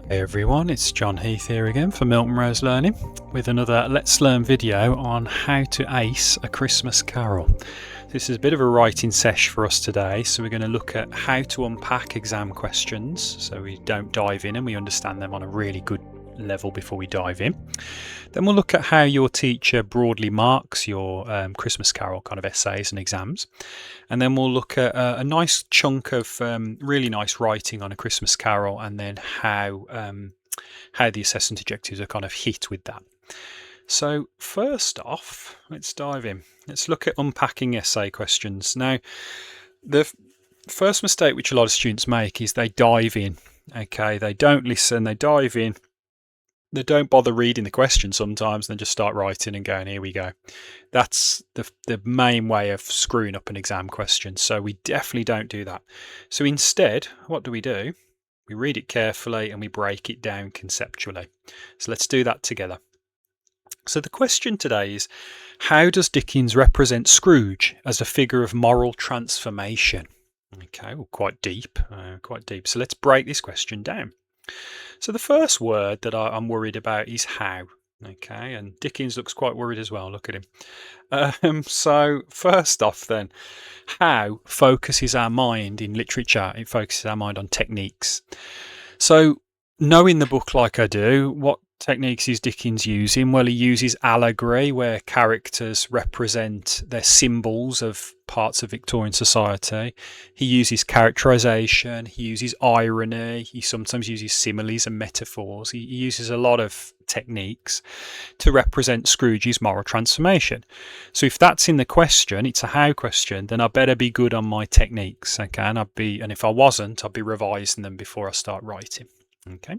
Hey everyone, it's John Heath here again for Milton Rose Learning with another Let's Learn video on how to ace a Christmas carol. This is a bit of a writing sesh for us today, so we're going to look at how to unpack exam questions so we don't dive in and we understand them on a really good level before we dive in. Then we'll look at how your teacher broadly marks your Christmas carol kind of essays and exams. And then we'll look at a nice chunk of really nice writing on a Christmas carol, and then how the assessment objectives are kind of hit with that. So first off, let's dive in. Let's look at unpacking essay questions. Now, the first mistake which a lot of students make is they dive in. Okay, they don't listen, they dive in. They don't bother reading the question sometimes, and just start writing and going, here we go. That's the main way of screwing up an exam question. So we definitely don't do that. So instead, what do? We read it carefully and we break it down conceptually. So let's do that together. So the question today is, how does Dickens represent Scrooge as a figure of moral transformation? Okay, well, quite deep. So let's break this question down. So the first word that I'm worried about is how. Okay, and Dickens looks quite worried as well. Look at him. So first off then, how focuses our mind in literature. It focuses our mind on techniques. So knowing the book like I do, what techniques is Dickens using? Well, he uses allegory, where characters represent their symbols of parts of Victorian society. He uses characterization, he uses irony, he sometimes uses similes and metaphors. He uses a lot of techniques to represent Scrooge's moral transformation. So if that's in the question, it's a how question, then I better be good on my techniques. Okay, and if I wasn't, I'd be revising them before I start writing. Okay.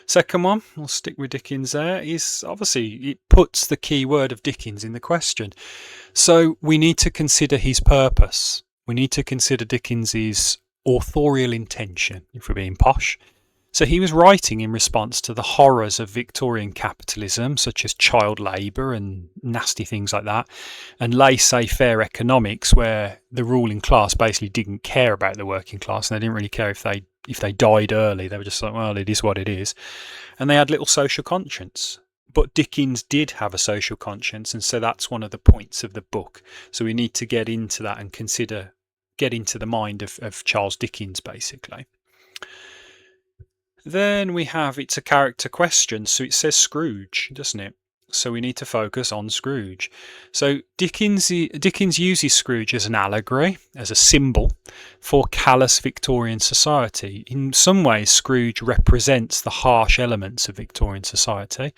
Second one, we'll stick with Dickens there, is obviously it puts the key word of Dickens in the question. So we need to consider his purpose. We need to consider Dickens's authorial intention, if we're being posh. So he was writing in response to the horrors of Victorian capitalism, such as child labour and nasty things like that, and laissez-faire economics, where the ruling class basically didn't care about the working class, and they didn't really care if they died early. They were just like, well, it is what it is. And they had little social conscience. But Dickens did have a social conscience, and so that's one of the points of the book. So we need to get into that and get into the mind of Charles Dickens, basically. Then we have, it's a character question, so it says Scrooge, doesn't it? So we need to focus on Scrooge. So Dickens uses Scrooge as an allegory, as a symbol for callous Victorian society. In some ways, Scrooge represents the harsh elements of Victorian society,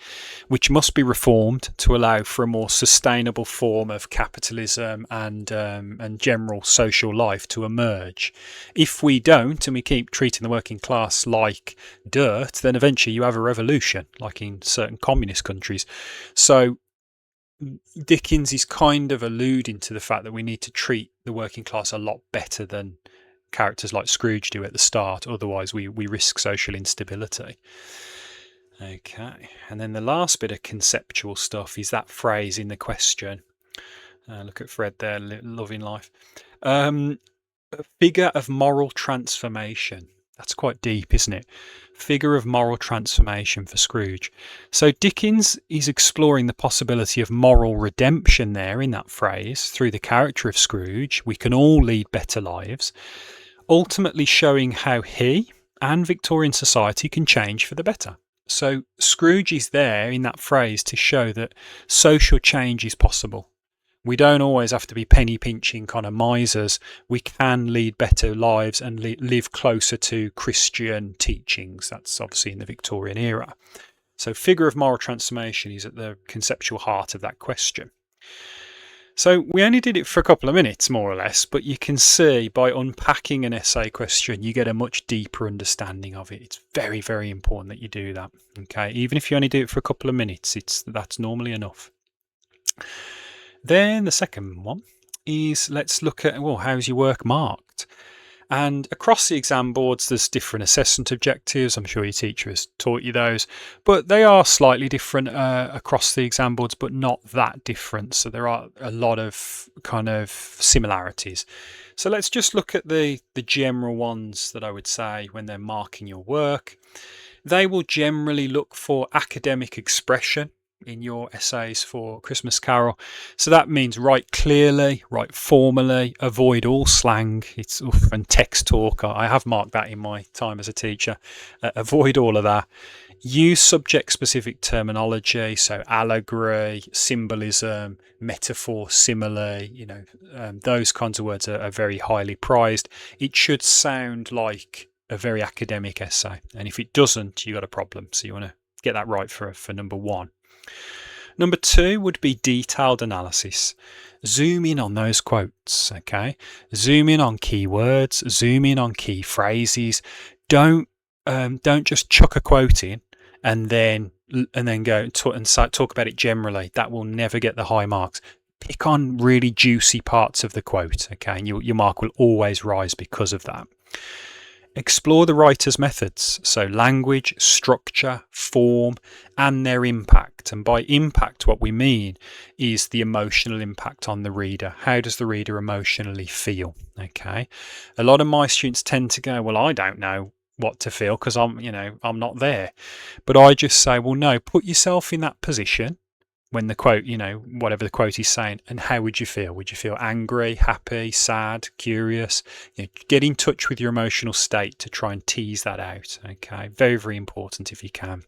which must be reformed to allow for a more sustainable form of capitalism and general social life to emerge. If we don't, and we keep treating the working class like dirt, then eventually you have a revolution, like in certain communist countries. So Dickens is kind of alluding to the fact that we need to treat the working class a lot better than characters like Scrooge do at the start. Otherwise, we risk social instability. Okay, and then the last bit of conceptual stuff is that phrase in the question. Look at Fred there, loving life. A figure of moral transformation. That's quite deep, isn't it? Figure of moral transformation for Scrooge. So Dickens is exploring the possibility of moral redemption there in that phrase through the character of Scrooge. We can all lead better lives, ultimately showing how he and Victorian society can change for the better. So Scrooge is there in that phrase to show that social change is possible. We don't always have to be penny pinching kind of misers. We can lead better lives and live closer to Christian teachings. That's obviously in the Victorian era. So figure of moral transformation is at the conceptual heart of that question. So we only did it for a couple of minutes, more or less, but you can see by unpacking an essay question, you get a much deeper understanding of it. It's very, very important that you do that. Okay, even if you only do it for a couple of minutes, that's normally enough. Then the second one is, let's look at, well, how's your work marked? And across the exam boards, there's different assessment objectives. I'm sure your teacher has taught you those, but they are slightly different across the exam boards, but not that different. So there are a lot of kind of similarities. So let's just look at the general ones that I would say when they're marking your work. They will generally look for academic expression in your essays for Christmas Carol. So that means write clearly, write formally, avoid all slang. It's often text talk. I have marked that in my time as a teacher. Avoid all of that. Use subject-specific terminology, so allegory, symbolism, metaphor, simile, those kinds of words are very highly prized. It should sound like a very academic essay, and if it doesn't, you got a problem. So you want to get that right for number one. Number two would be detailed analysis. Zoom in on those quotes, okay? Zoom in on keywords, zoom in on key phrases. Don't just chuck a quote in and then go and talk about it generally. That will never get the high marks. Pick on really juicy parts of the quote, okay? And your mark will always rise because of that. Explore the writer's methods, so language, structure, form, and their impact. And by impact, what we mean is the emotional impact on the reader. How does the reader emotionally feel? Okay. A lot of my students tend to go, well, I don't know what to feel because I'm not there. But I just say, well, no, put yourself in that position when the quote, whatever the quote is saying, and how would you feel? Would you feel angry, happy, sad, curious? Get in touch with your emotional state to try and tease that out. Okay, very, very important if you can.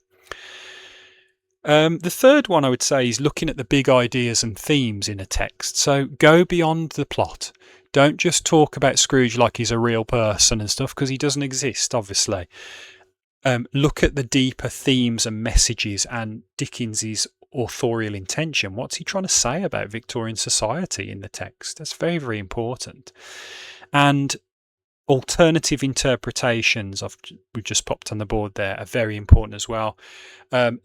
The third one I would say is looking at the big ideas and themes in a text. So go beyond the plot. Don't just talk about Scrooge like he's a real person and stuff, because he doesn't exist, obviously. Look at the deeper themes and messages and Dickens's authorial intention. What's he trying to say about Victorian society in the text? That's very, very important. And alternative interpretations, we've just popped on the board there, are very important as well.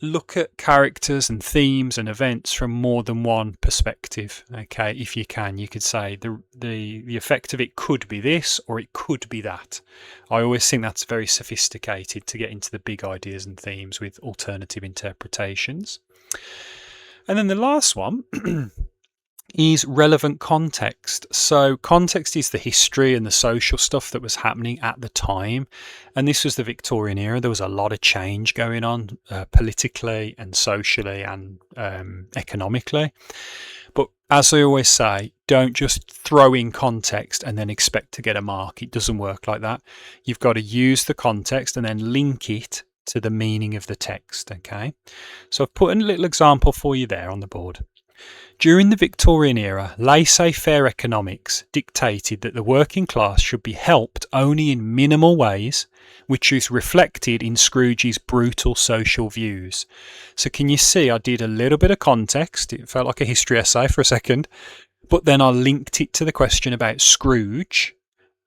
Look at characters and themes and events from more than one perspective. Okay, if you can, you could say the effect of it could be this or it could be that. I always think that's very sophisticated to get into the big ideas and themes with alternative interpretations. And then the last one is relevant context. So context is the history and the social stuff that was happening at the time. And this was the Victorian era. There was a lot of change going on politically and socially and economically. But as I always say, don't just throw in context and then expect to get a mark. It doesn't work like that. You've got to use the context and then link it to the meaning of the text. Okay, so I've put a little example for you there on the board. During the Victorian era, laissez-faire economics dictated that the working class should be helped only in minimal ways, which is reflected in Scrooge's brutal social views. So can you see I did a little bit of context? It felt like a history essay for a second, but then I linked it to the question about Scrooge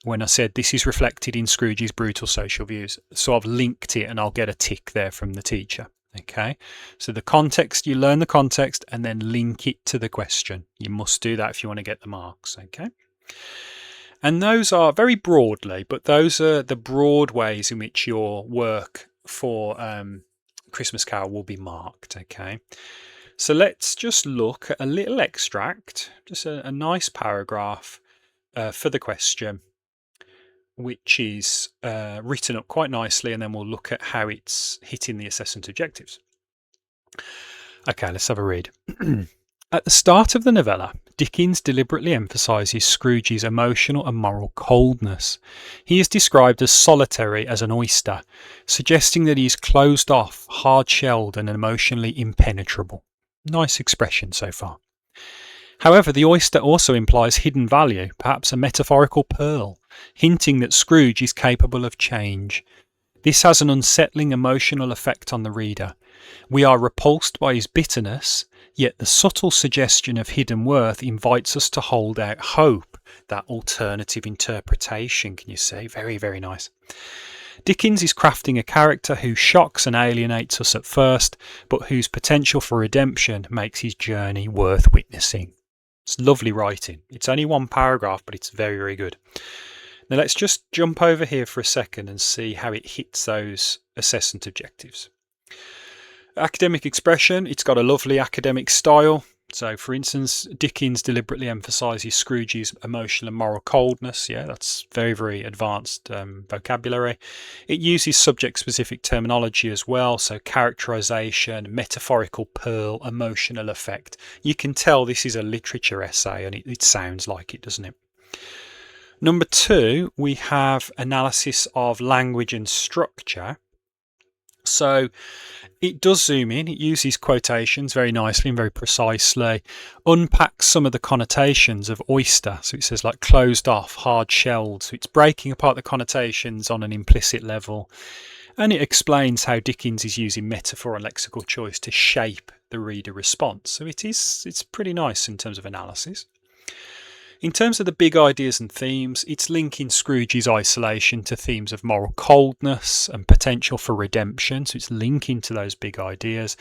when I said this is reflected in Scrooge's brutal social views. So I've linked it and I'll get a tick there from the teacher. Okay, so the context, you learn the context and then link it to the question. You must do that if you want to get the marks. Okay, and those are very broadly, but those are the broad ways in which your work for Christmas Carol will be marked. Okay, so let's just look at a little extract, just a nice paragraph for the question, which is written up quite nicely, and then we'll look at how it's hitting the assessment objectives. Okay, let's have a read. At the start of the novella, Dickens deliberately emphasises Scrooge's emotional and moral coldness. He is described as solitary as an oyster, suggesting that he is closed off, hard-shelled and emotionally impenetrable. Nice expression so far. However, the oyster also implies hidden value, perhaps a metaphorical pearl, hinting that Scrooge is capable of change. This has an unsettling emotional effect on the reader. We are repulsed by his bitterness, yet the subtle suggestion of hidden worth invites us to hold out hope. That alternative interpretation, can you see? Very, very nice. Dickens is crafting a character who shocks and alienates us at first, but whose potential for redemption makes his journey worth witnessing. It's lovely writing. It's only one paragraph, but it's very, very good. Now let's just jump over here for a second and see how it hits those assessment objectives. Academic expression, it's got a lovely academic style. So for instance, Dickens deliberately emphasises Scrooge's emotional and moral coldness. Yeah, that's very, very advanced vocabulary. It uses subject-specific terminology as well. So characterisation, metaphorical pearl, emotional effect. You can tell this is a literature essay, and it sounds like it, doesn't it? Number 2, we have analysis of language and structure. So it does zoom in, it uses quotations very nicely and very precisely, unpacks some of the connotations of oyster. So it says like closed off, hard shelled. So it's breaking apart the connotations on an implicit level. And it explains how Dickens is using metaphor and lexical choice to shape the reader response. So it's pretty nice in terms of analysis. In terms of the big ideas and themes, it's linking Scrooge's isolation to themes of moral coldness and potential for redemption. So it's linking to those big ideas.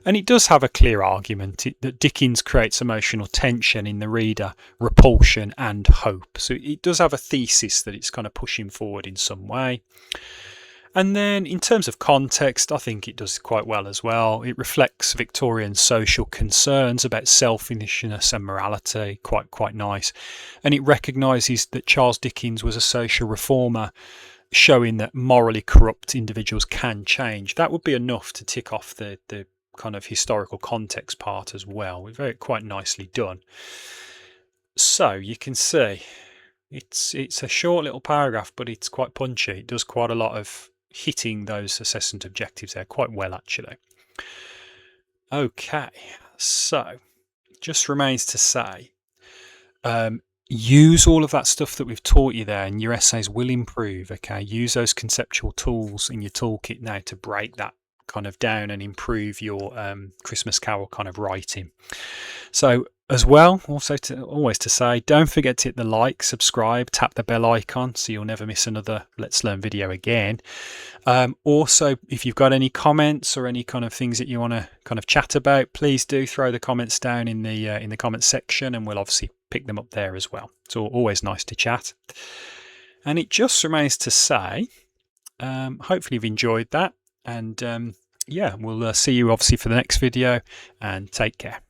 And it does have a clear argument that Dickens creates emotional tension in the reader, repulsion and hope. So it does have a thesis that it's kind of pushing forward in some way. And then in terms of context, I think it does quite well as well. It reflects Victorian social concerns about selfishness and morality, quite nice. And it recognises that Charles Dickens was a social reformer, showing that morally corrupt individuals can change. That would be enough to tick off the kind of historical context part as well. Very quite nicely done. So you can see it's a short little paragraph, but it's quite punchy. It does quite a lot of hitting those assessment objectives there quite well, actually. Okay, so just remains to say, use all of that stuff that we've taught you there and your essays will improve. Okay, use those conceptual tools in your toolkit now to break that kind of down and improve your Christmas Carol kind of writing. So as well, also always to say, don't forget to hit the like, subscribe, tap the bell icon so you'll never miss another Let's Learn video again. Also, if you've got any comments or any kind of things that you want to kind of chat about, please do throw the comments down in the comments section, and we'll obviously pick them up there as well. It's always nice to chat. And it just remains to say, hopefully you've enjoyed that, and yeah, we'll see you obviously for the next video, and take care.